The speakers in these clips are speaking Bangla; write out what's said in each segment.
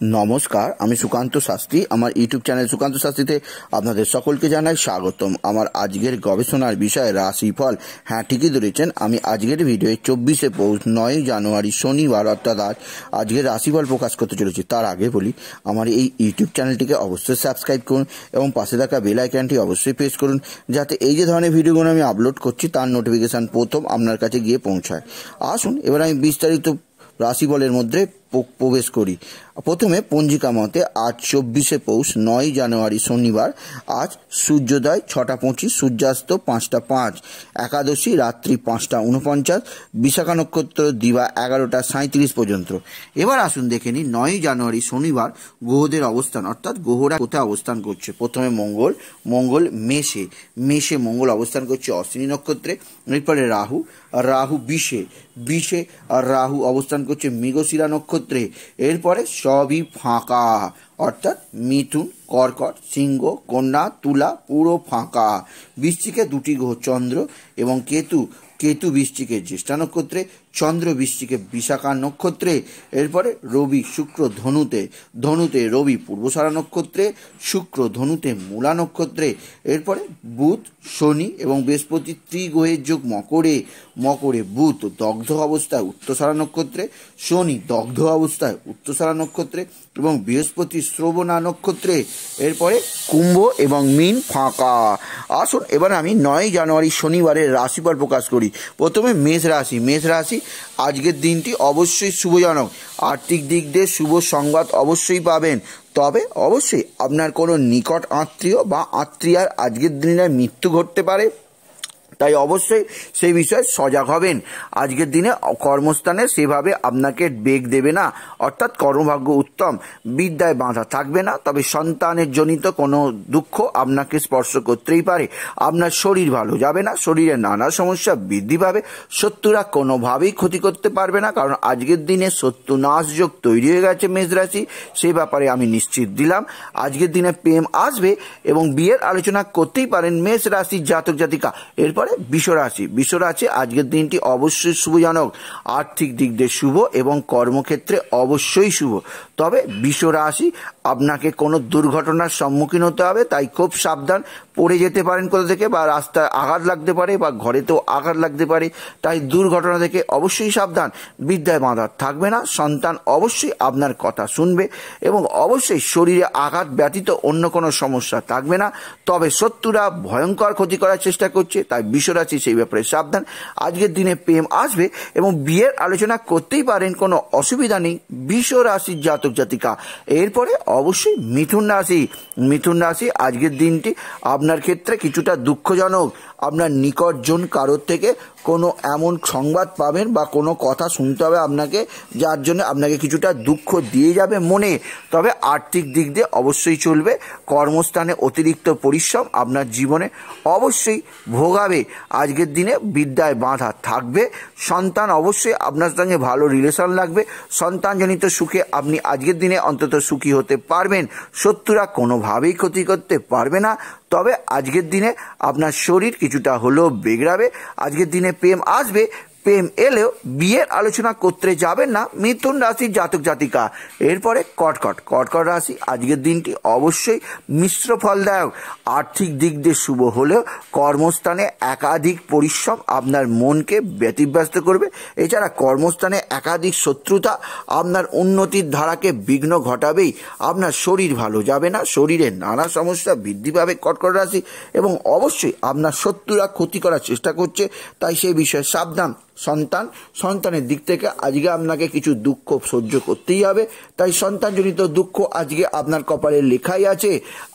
नमस्कार आमी सुकांत शास्त्री आमार यूट्यूब चैनल सुकांत शास्त्रीते आपनादेर सकलके जानाई स्वागतम। आमार आजकेर गवेषणार विषय राशिफल। हाँ ठीकई धरेछेन, आमी आजकेर भिडियोए 24 पौष 9 জানুয়ারি शनिवार अर्थात आजकेर राशिफल प्रकाश करते चलेछि। तार आगे बोली आमार एई यूट्यूब चैनलटिके अवश्यई सबस्क्राइब करुन एबं पाशे थाका बेल आइकनटी अवश्यई प्रेस करुन जाते एई जे धरनेर भिडियोगुलो आमी आपलोड करछि तार नोटिफिकेशन प्रथम आपनार काछे गिये पौंछाय। आसुन एबार आमी विस्तारित राशिफलेर मध्य प्रवेश करी। प्रथमे पंजिका मते आज 24 पौष 9 জানুয়ারি शनिवार। आज सूर्योदय 6টা 25, सूर्यास्त 5টা 5, एकादशी रात्रि 5টা 49, विशाखा नक्षत्र दिवा 11টা 37 पर्यन्त। एबार आसुन देखे नि 9 জানুয়ারি शनिवार ग्रहदेर अवस्थान अर्थात ग्रहरा कोथाय अवस्थान करছে। प्रथमे मंगल मेषे मंगल अवस्थान करছে अश्विनी नक्षत्रे। एरपरे राहु विषे राहु अवस्थान करছে मृगशिरा नक्षत्रे। एरपरे सबই फाँका अर्थात मिथुन कर्कट सिंह कन्या तुला पुरो फाँका। बृश्चिके दुटी ग्रह चंद्र एवं केतु बृश्चिके ज्येष्ठा नक्षत्रे, चंद्र बृश्चिके विशाखा नक्षत्रे। एरपरे रवि शुक्र धनुते रवि पूर्वसारा नक्षत्रे, शुक्र धनुते मूला नक्षत्रे। एरपरे बुध शनि एवं बृहस्पति त्रिग्रहेर योग मकरे बुध दग्ध अवस्थाय उत्तरसारा नक्षत्रे, शनि दग्ध अवस्थाय उत्तरसारा नक्षत्रे एवं बृहस्पति श्रवणा नक्षत्रे। एरपरे कुम्भ एवं मीन फाँका। आसुन एबार आमी 9 জানুয়ারি शनिवारेर राशिफल प्रकाश करी। प्रथमे मेष राशि आजकेर दिनटी अवश्यई शुभजनक। आर्थिक दिक दिए शुभ संबाद अवश्यई पाबेन, तबे अवश्यई आपनार कोनो निकट आत्मीय बा आत्मीयार आजकेर दिने मृत्यु घटते पारे, ताई अवश्य से विषय सजाग हबेन। आजकेर दिने कर्मस्थाने सेभावे आपनाके बेग देबे ना, अर्थात कर्मभाग्य उत्तम। विद्याय बाधा थाकबे ना, तबे सन्तानेर जनित कोनो दुःख आपनाके स्पर्श करतेई पारे। आपनार शरीर भालो जाबे ना, शरीरे नाना समस्या बृद्धि पाबे। शत्रुरा कोनोभावेई क्षति करते पारबे ना, कारण आजकेर दिने शत्रुनाश योग तैरि हये गेছে मेष राशि, सेई ब्यापारे आमि निश्चित दिलाम। आजकेर दिने प्रेम आसबे एबं बियेर आलोचना करतेई पारेन मेष राशि जातक जातिका। एरपर विश्व राशि आजकेर दिनटी अवश्य शुभजनक। आर्थिक दिक दिए शुभ एवं कर्मक्षेत्रे अवश्यई शुभ। तबे विश्व राशि आपनाके कोनो दुर्घटनार सम्मुखीन होते हबे, ताई खूब साबधान। पड़े जेते पारेन कोथा थेके बा रास्ताय आघात लागते पारे बा घरेतेও आघात लागते पारे, ताई दुर्घटना थेके अवश्यई साबधान। विद्याय बाधा थाकबे ना, सन्तान अवश्यई आपनार कथा शुनबे एवं अवश्यई शरीरे आघात व्यतीत अन्य कोनो समस्या थाकबे ना। तबे शत्रुरा भयंकर क्षति करार चेष्टा करছে, ताई विश्व राशि সেই ব্যাপারে সাবধান। আজকের দিনে প্রেম আসবে এবং বিয়ের আলোচনা করতেই পারেন, কোনো অসুবিধা নেই বৃষ রাশির জাতক জাতিকা। এরপরে অবশ্যই মিথুন রাশি আজকের দিনটি আপনার ক্ষেত্রে কিছুটা দুঃখজনক। আপনার নিকটজন কারোর থেকে কোনো এমন সংবাদ পাবেন বা কোনো কথা শুনতে হবে আপনাকে, যার জন্য আপনাকে কিছুটা দুঃখ দিয়ে যাবে মনে। তবে আর্থিক দিক দিয়ে অবশ্যই চলবে। কর্মস্থানে অতিরিক্ত পরিশ্রম আপনার জীবনে অবশ্যই ভোগাবে। আজকের দিনে বিদ্যায় বাধা থাকবে। সন্তান অবশ্যই আপনার সঙ্গে ভালো রিলেশন লাগবে। সন্তানজনিত সুখে আপনি আজকের দিনে অন্তত সুখী হতে পারবেন। শত্রুরা কোনোভাবেই ক্ষতি করতে পারবে না। তবে আজকের দিনে আপনার শরীর কিছুটা হলেও বেগড়াবে। আজকের দিনে প্রেম আসবে, প্রেম এলেও বিয়ের আলোচনা করতে যাবেন না মিথুন রাশির জাতক জাতিকা। এরপরে কর্কট রাশি আজকের দিনটি অবশ্যই মিশ্র ফলদায়ক। আর্থিক দিক দিয়ে শুভ হলেও কর্মস্থানে একাধিক পরিশ্রম আপনার মনকে ব্যতিব্যস্ত করবে। এছাড়া কর্মস্থানে একাধিক শত্রুতা আপনার উন্নতির ধারাকে বিঘ্ন ঘটাবেই। আপনার শরীর ভালো যাবে না, শরীরে নানা সমস্যা বৃদ্ধি পাবে কর্কট রাশি এবং অবশ্যই আপনার শত্রুরা ক্ষতি করার চেষ্টা করছে, তাই সেই বিষয়ে সাবধান। সন্তানের দিক থেকে আজকে আপনাকে কিছু দুঃখ সহ্য করতেই হবে, তাই সন্তানজনিত দুঃখ আজকে আপনার কপালে লেখাই আছে।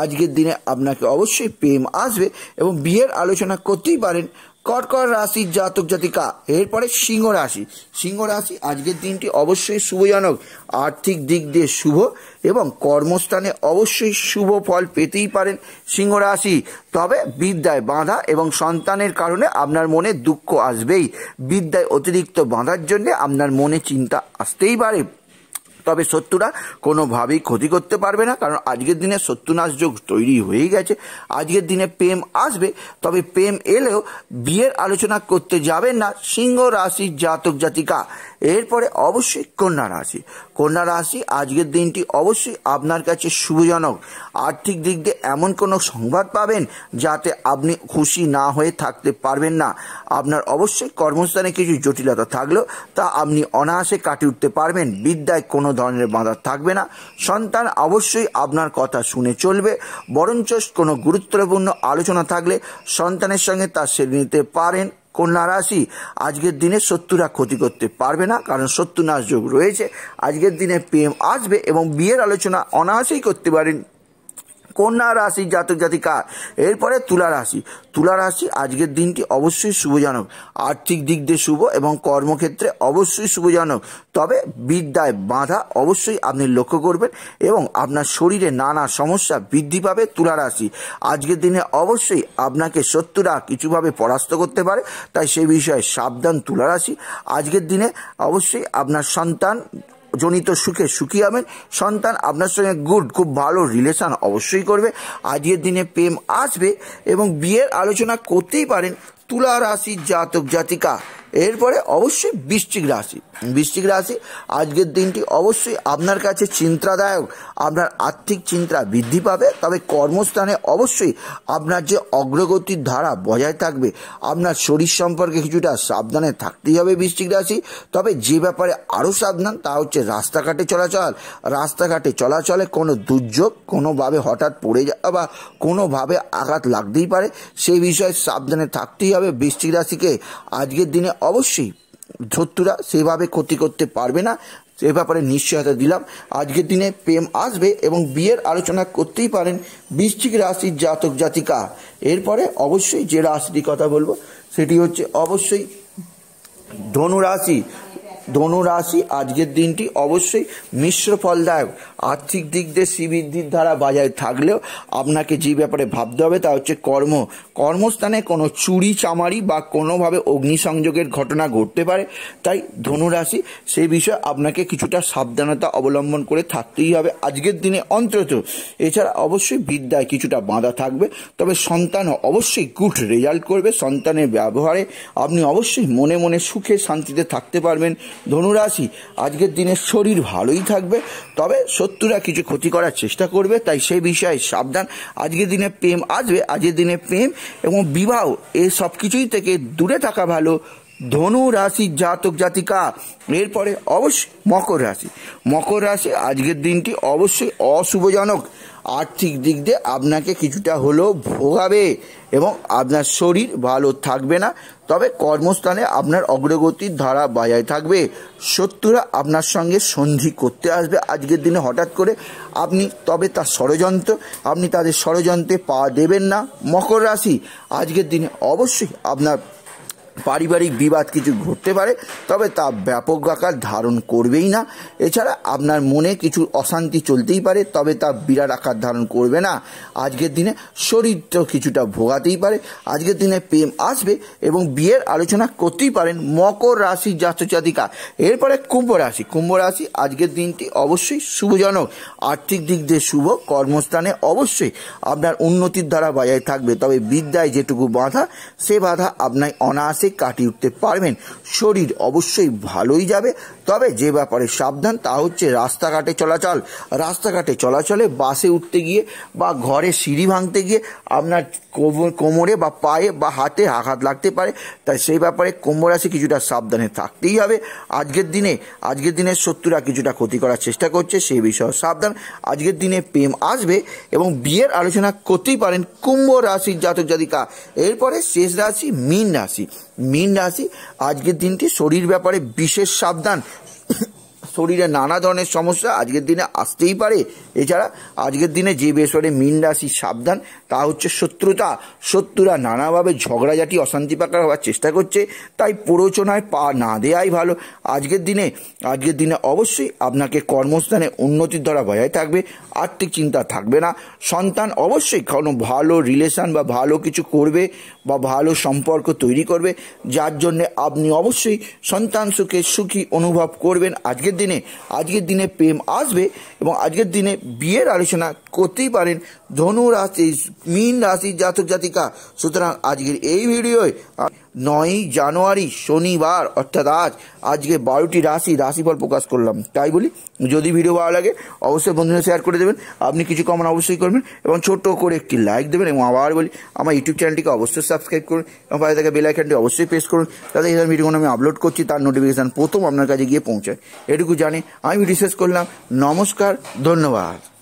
আজকের দিনে আপনাকে অবশ্যই প্রেম আসবে এবং বিয়ের আলোচনা করতেই পারেন কর্কট রাশির জাতক জাতিকা। এরপরে সিংহ রাশি আজকের দিনটি অবশ্যই শুভজনক। আর্থিক দিক দিয়ে শুভ এবং কর্মস্থানে অবশ্যই শুভ ফল পেতেই পারেন সিংহ রাশি। তবে বিদ্যায় বাধা এবং সন্তানের কারণে আপনার মনে দুঃখ আসবেই। বিদ্যায় অতিরিক্ত বাধার জন্য আপনার মনে চিন্তা আসতেই পারে। তবে শত্রুরা কোনোভাবেই ক্ষতি করতে পারবে না, কারণ আজকের দিনে শত্রুনাশ যোগ তৈরি হয়ে গেছে। আজকের দিনে প্রেম আসবে, তবে প্রেম এলেও বিয়ের আলোচনা করতে যাবেন না সিংহ রাশির জাতক জাতিকা। এরপরে অবশ্যই কন্যা রাশি, আজকের দিনটি অবশ্যই আপনার কাছে শুভজনক। আর্থিক দিক দিয়ে এমন কোনো সংবাদ পাবেন যাতে আপনি খুশি না হয়ে থাকতে পারবেন না। আপনার অবশ্যই কর্মস্থানে কিছু জটিলতা থাকলেও তা আপনি অনায়াসে কাটিয়ে উঠতে পারবেন। বিদ্যায় কোনো ধরনের বাধা থাকবে না। সন্তান অবশ্যই আপনার কথা শুনে চলবে। বরঞ্চ কোনো গুরুত্বপূর্ণ আলোচনা থাকলে সন্তানের সঙ্গে তা সেরে নিতে পারেন। কন্যা রাশি, আজকের দিনে শত্রুরা ক্ষতি করতে পারবে না, কারণ শত্রুনাশ যোগ রয়েছে। আজকের দিনে প্রেম আসবে এবং বিয়ের আলোচনা অনায়াসেই করতে পারেন কন্যা রাশি জাতক জাতিকা। এরপরে তুলা রাশি। তুলা রাশি, আজকের দিনটি অবশ্যই শুভজনক। আর্থিক দিক দিয়ে শুভ এবং কর্মক্ষেত্রে অবশ্যই শুভজনক। তবে বিদ্যায় বাধা অবশ্যই আপনি লক্ষ্য করবেন এবং আপনার শরীরে নানা সমস্যা বৃদ্ধি পাবে। তুলা রাশি, আজকের দিনে অবশ্যই আপনাকে শত্রুরা কিছুভাবে পরাস্ত করতে পারে, তাই সে বিষয়ে সাবধান তুলা রাশি। আজকের দিনে অবশ্যই আপনার সন্তান জনিত সুখে সুখী হবেন। সন্তান আপনার সঙ্গে খুব ভালো রিলেশন অবশ্যই করবে। আজকের দিনে প্রেম আসবে এবং বিয়ের আলোচনা করতেই পারেন তুলা রাশির জাতক জাতিকা। এরপরে অবশ্যই বৃশ্চিক রাশি। বৃশ্চিক রাশি, আজকের দিনটি অবশ্যই আপনার কাছে চিন্তাদায়ক। আপনার আর্থিক চিন্তা বৃদ্ধি পাবে, তবে কর্মস্থানে অবশ্যই আপনার যে অগ্রগতির ধারা বজায় থাকবে। আপনার শরীর সম্পর্কে কিছুটা সাবধানে থাকতেই হবে বৃশ্চিক রাশি। তবে যে ব্যাপারে আরও সাবধান তা হচ্ছে রাস্তাঘাটে চলাচল। রাস্তাঘাটে চলাচলে কোনো দুর্যোগ কোনোভাবে হঠাৎ পড়ে যাওয়া বা কোনোভাবে আঘাত লাগতেই পারে, সেই বিষয়ে সাবধানে থাকতেই হবে বৃশ্চিক রাশিকে। আজকের দিনে অবশ্যই শত্রুরা সেভাবে ক্ষতি করতে পারবে না, সে ব্যাপারে নিশ্চয়তা দিলাম। আজকের দিনে প্রেম আসবে এবং বিয়ের আলোচনা করতেই পারেন বৃশ্চিক রাশির জাতক জাতিকা। এরপরে অবশ্যই যে রাশিটির কথা বলবো সেটি হচ্ছে অবশ্যই ধনু রাশি। ধনু রাশি, আজকের দিনটি অবশ্যই মিশ্র ফলদায়ক। আর্থিক দিক দিয়ে শ্রীবৃদ্ধির ধারা বজায় থাকলেও আপনাকে যে ব্যাপারে ভাবতে হবে তা হচ্ছে কর্মস্থানে কোনো চুরি চামারি বা কোনোভাবে অগ্নিসংযোগের ঘটনা ঘটতে পারে। তাই ধনু রাশি, সেই বিষয়ে আপনাকে কিছুটা সাবধানতা অবলম্বন করে থাকতেই হবে আজকের দিনে অন্তত। এছাড়া অবশ্যই বিদ্যায় কিছুটা বাধা থাকবে, তবে সন্তান অবশ্যই গুড রেজাল্ট করবে। সন্তানের ব্যবহারে আপনি অবশ্যই মনে মনে সুখে শান্তিতে থাকতে পারবেন। ধনুরাশি, আজকের দিনে শরীর ভালোই থাকবে, তবে শত্রুরা কিছু ক্ষতি করার চেষ্টা করবে, তাই সেই বিষয়ে সাবধান। আজকের দিনে প্রেম আসবে। আজকের দিনে প্রেম এবং বিবাহ এই সব কিছুই থেকে দূরে থাকা ভালো ধনু রাশির জাতক জাতিকা। এরপরে অবশ্যই মকর রাশি। মকর রাশি, আজকের দিনটি অবশ্যই অশুভজনক। আর্থিক দিক দিয়ে আপনাকে কিছুটা হলেও ভোগাবে এবং আপনার শরীর ভালো থাকবে না, তবে কর্মস্থানে আপনার অগ্রগতির ধারা বজায় থাকবে। শত্রুরা আপনার সঙ্গে সন্ধি করতে আসবে আজকের দিনে হঠাৎ করে তবে তার ষড়যন্ত্র আপনি তাদের ষড়যন্ত্রে পা দেবেন না। মকর রাশি, আজকের দিনে অবশ্যই আপনার পারিবারিক বিবাদ কিছু ঘটতে পারে, তবে তা ব্যাপক আকার ধারণ করবেই না। এছাড়া আপনার মনে কিছু অশান্তি চলতেই পারে, তবে তা বিরাট আকার ধারণ করবে না। আজকের দিনে শরীর তো কিছুটা ভোগাতেই পারে। আজকের দিনে প্রেম আসবে এবং বিয়ের আলোচনা করতেই পারেন মকর রাশি জাতক জাতিকা। এরপরে কুম্ভ রাশি। কুম্ভ রাশি, আজকের দিনটি অবশ্যই শুভজনক। আর্থিক দিক দিয়ে শুভ। কর্মস্থানে অবশ্যই আপনার উন্নতির ধারা বজায় থাকবে, তবে বিদ্যায় যেটুকু বাধা সে বাধা আপনার অনায়াসে কাটিয়ে উঠতে পারবেন। শরীর অবশ্যই ভালোই যাবে, তবে যে ব্যাপারে সাবধান তা হচ্ছে রাস্তাঘাটে চলাচল। রাস্তাঘাটে চলাচলে বাসে উঠতে গিয়ে বা ঘরে সিঁড়ি ভাঙতে গিয়ে আপনার কোমরে বা পায়ে বা হাতে আঘাত লাগতে পারে, তাই সেই ব্যাপারে কুম্ভ রাশি কিছুটা সাবধানে থাকতেই হবে। আজকের দিনে শত্রুরা কিছুটা ক্ষতি করার চেষ্টা করছে, সেই বিষয়ে সাবধান। আজকের দিনে প্রেম আসবে এবং বিয়ের আলোচনা করতেই পারেন কুম্ভ রাশির জাতক জাতিকা। এরপরে শেষ রাশি মীন রাশি। মীন রাশি, আজকের দিনটি শরীর ব্যাপারে বিশেষ সাবধান। শরীরে নানা ধরনের সমস্যা আজকের দিনে আসতেই পারে। এছাড়া আজকের দিনে যে বিষয়ে মীন রাশি সাবধান তা হচ্ছে শত্রুরা নানাভাবে ঝগড়াঝাটি অশান্তি পাকার হওয়ার চেষ্টা করছে, তাই প্ররোচনায় পা না দেওয়াই ভালো। আজকের দিনে অবশ্যই আপনাকে কর্মস্থানে উন্নতির ধারা বজায় থাকবে। আর্থিক চিন্তা থাকবে না। সন্তান অবশ্যই কোনো ভালো রিলেশন বা ভালো কিছু করবে বা ভালো সম্পর্ক তৈরি করবে, যার জন্য আপনি অবশ্যই সন্তান সুখী অনুভব করবেন। আজকের দিনে প্রেম আসবে এবং আজকের দিনে বিয়ের আলোচনা করতেই পারেন ধনু রাশি মীন রাশির জাতক জাতিকা। সুতরাং আজকের এই ভিডিওয় 9ই জানুয়ারি শনিবার, অর্থাৎ আজকে 12টি রাশিফল প্রকাশ করলাম। তাই বলি, যদি ভিডিও ভালো লাগে অবশ্যই বন্ধুদের শেয়ার করে দেবেন, আপনি কিছু কমেন্ট অবশ্যই করবেন এবং ছোট্ট করে একটি লাইক দেবেন। এবং আবার বলি, আমার ইউটিউব চ্যানেলটিকে অবশ্যই সাবস্ক্রাইব করুন এবং পাশে থাকা বেল আইকনটি অবশ্যই প্রেস করুন, যাতে এই ভিডিওগুলো আমি আপলোড করছি তার নোটিফিকেশান প্রথম আপনার কাছে গিয়ে পৌঁছায়। এটুকু জানি আমি ভিডিও শেষ করলাম। নমস্কার, ধন্যবাদ।